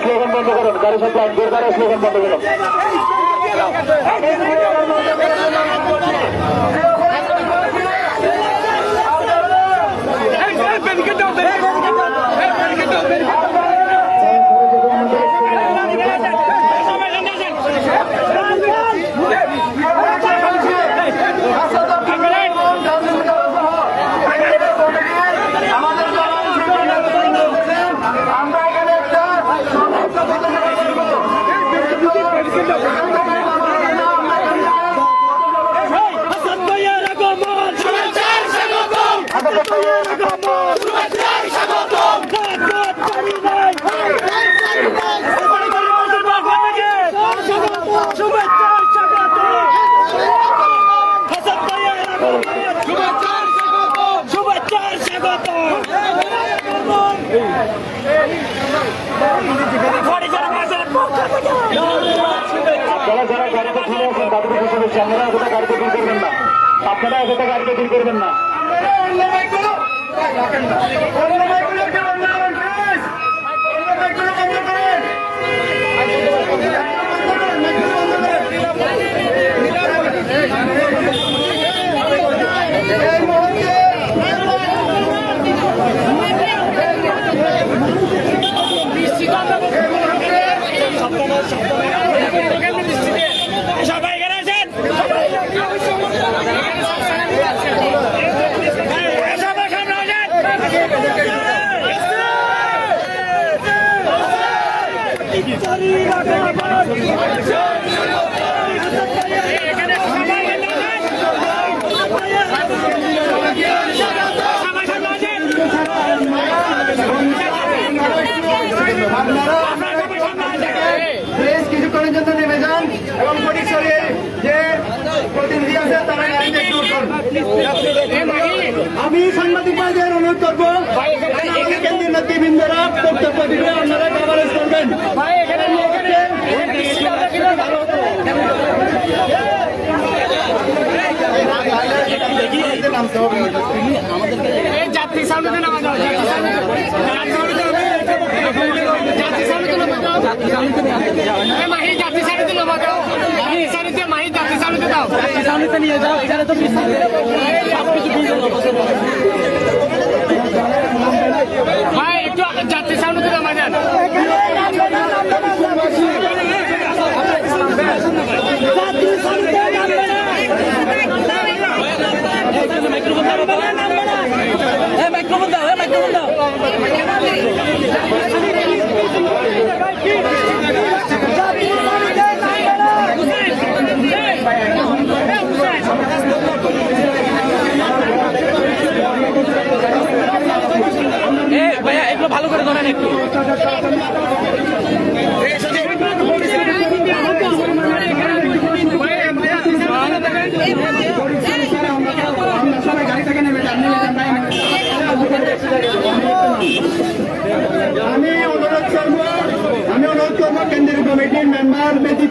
Slogan বন্ধ করুন, গাড়ি সব লাইন করে দাঁড়ায় স্লোগান বন্ধ করুন। যারা গাড়িতে ফিরে আসেন তাদের বুঝতে আপনারা এতটা গাড়িতে ফিল করবেন না, আপনারা এতটা গাড়িতে ফিল করবেন না। কিছুক্ষণের জন্য নেমে যান এবং ফটিকছড়ির যে প্রতিনিধি আছে তারা গাড়িতে একটু উঠুন। আমি সাংবাদিক ভাইদের অনুরোধ করবো কেন্দ্রীয় নেতৃবৃন্দরা বক্তব্য দিবে, আপনারা কভারেজ করবেন। যাত্রী সামনে নামা যাও, মাহি যাত্রী সারিতে নামা যাও, মাহি যাত্রী সারিতে দাও, সামনে নিয়ে যাও। এখানে তো ভাই একটু যাত্রী সামনে নামা যান। মাইক্রোফোন দাও, মাইক্রোফোন দাও।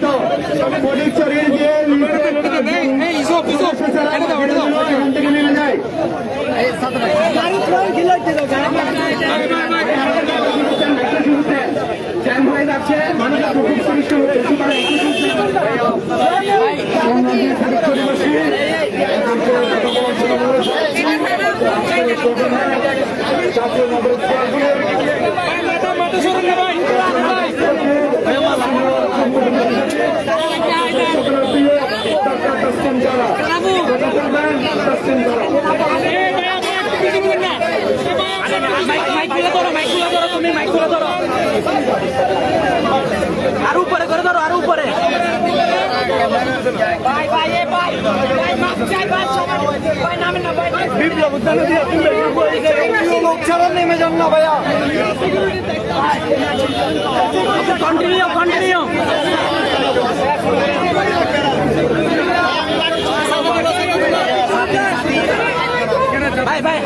পরিচালিত ফটিকছড়ির যে এখান থেকে নেমে যায় জ্যাম হয়ে যাচ্ছে মানুষ খুব সৃষ্ট আরো উপরে করে ধরো আরো উপরে বিপ্লব ছাড়া নেমে যান না ভাইয়া কন্টিনিউ কন্টিনিউ ভাই ভাই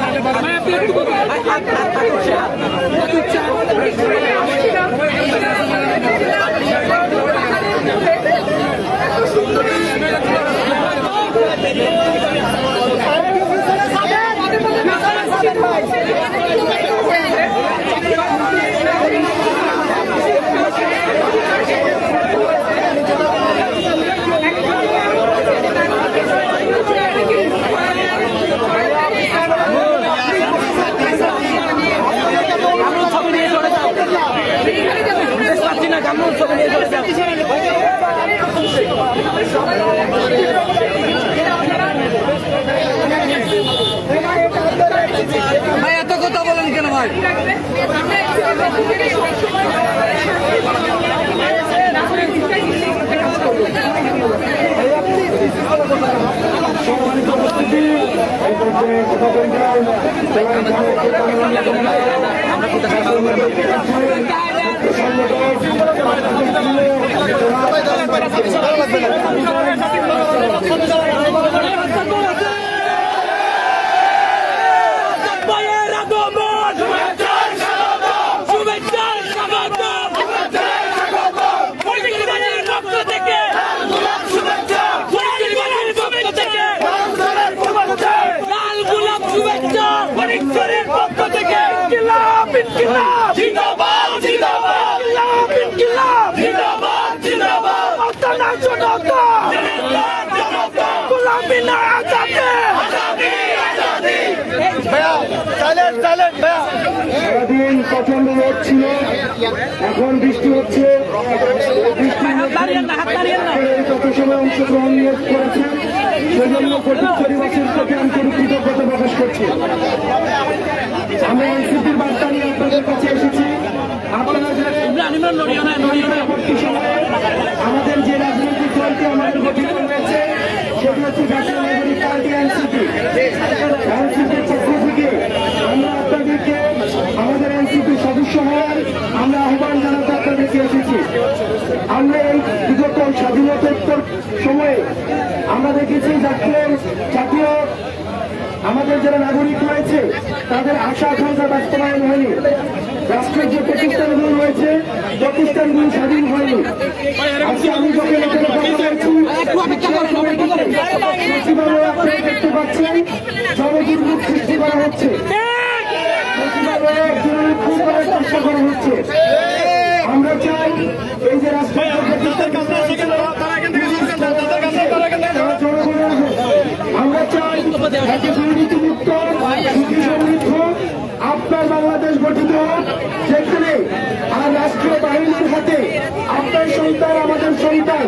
ভাই এত কথা বলেন কেন ভাই সারাদিন প্রচন্ড রোদ ছিল এখন বৃষ্টি হচ্ছে যত সময় অংশগ্রহণ করেছেন সেজন্য ফটিকছড়িবাসীর প্রতি আন্তরিক কৃতজ্ঞতা প্রকাশ করছি আমরা এনসিপির বার্তা নিয়ে আপনাদের কাছে এসেছি আপনারা আমাদের যে রাজনৈতিক দলটি আমাদের গঠিত হয়েছে সেটি হচ্ছে জাতীয় নাগরিক পার্টি এনসিপি এনসিপির পক্ষ থেকে আমরা আপনাদেরকে আমাদের এনসিপির সদস্য হওয়ার আমরা আহ্বান জানাতে আপনাদেরকে এসেছি আমরা এই বিগত স্বাধীনতোত্তর সময়ে আমরা দেখেছি জাতীয় আমাদের যারা নাগরিক রয়েছে তাদের আশা আকাঙ্ক্ষা বাস্তবায়ন হয়নি রাষ্ট্রের যে প্রতিষ্ঠানগুলো রয়েছে প্রতিষ্ঠানগুলো স্বাধীন হয়নি আজকে আমি যখন এখানে কথা বলছি আপনারা দেখতে পাচ্ছেন জনদুর্ভোগ সৃষ্টি করা হচ্ছে চেষ্টা করা হচ্ছে আমরা চাই এই যে রাষ্ট্রের আমরা চাই দুর্নীতিমুক্ত সুখী সমৃদ্ধ আপনার বাংলাদেশ গঠিত যেখানে আর রাষ্ট্রীয় বাহিনীর হাতে আপনার সন্তান আমাদের সন্তান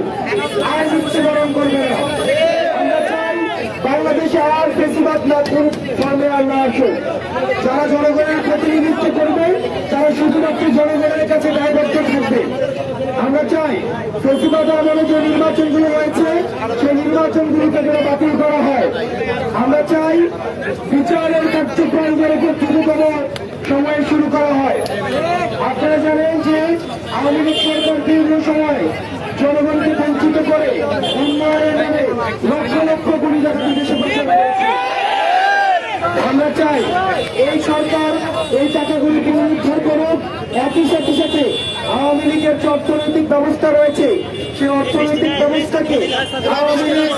আর মৃত্যুবরণ করবে না আমরা চাই বাংলাদেশে আর বেশিরভাগ না ফর্মে আর না আসুক যারা জনগণের প্রতিনিধিত্ব করবে তারা শুধুমাত্র জনগণের কাছে দায়বদ্ধ থাকবে আমরা চাই বেশিরভাগ আমলে যে নির্বাচনগুলো রয়েছে সেই নির্বাচনগুলিকে যেন বাতিল করা হয় আমরা চাই বিচারের কার্যক্রম যেন দ্রুততম সময়ে শুরু করা হয় আপনারা জানেন যে আওয়ামী লীগ সরকার দীর্ঘ সময় জনগণকে বঞ্চিত করে উন্নয়নের নামে লক্ষ লক্ষ কোটি টাকা বিদেশে পাচার করেছে আমরা চাই এই সরকার এই টাকাগুলি পুনরুদ্ধার করুক একই সাথে সাথে আওয়ামী লীগের যে অর্থনৈতিক ব্যবস্থা রয়েছে সেই অর্থনৈতিক ব্যবস্থাকে আওয়ামী লীগ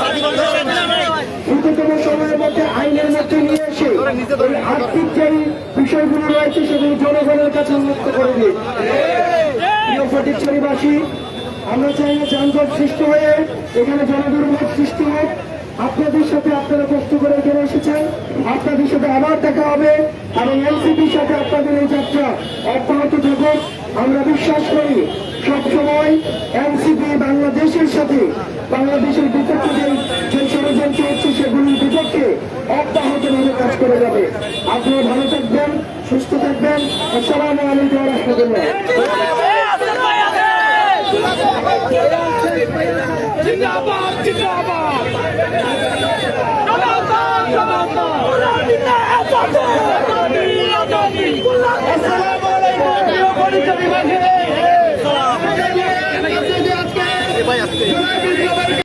দ্রুততম সময়ের মধ্যে আইনের মধ্যে নিয়ে এসে ওই আর্থিক যে বিষয়গুলো রয়েছে সেগুলো জনগণের কাছে উন্মুক্ত করে দিন। প্রিয় ফটিকছড়িবাসী, আমরা চাই না যানজট সৃষ্টি হয়ে এখানে জনদুর্ভোগ সৃষ্টি হোক। আপনাদের সাথে আপনারা কষ্ট করে এখানে এসেছেন, আপনাদের সাথে আবার দেখা হবে এবং এনসিপির সাথে আপনাদের এই যাত্রা অব্যাহত থাকুক। আমরা বিশ্বাস করি সবসময় এনসিপি বাংলাদেশের সাথে বাংলাদেশের বিপক্ষে যে ষড়যন্ত্র হচ্ছে সেগুলির বিপক্ষে অব্যাহতভাবে কাজ করে যাবে। আপনারা ভালো থাকবেন, সুস্থ থাকবেন। আসসালামু আলাইকুম ওয়া রাহমাতুল্লাহ। জিন্দাবাদ জিন্দাবাদ আসসালামু আলাইকুম প্রিয় পরিচয়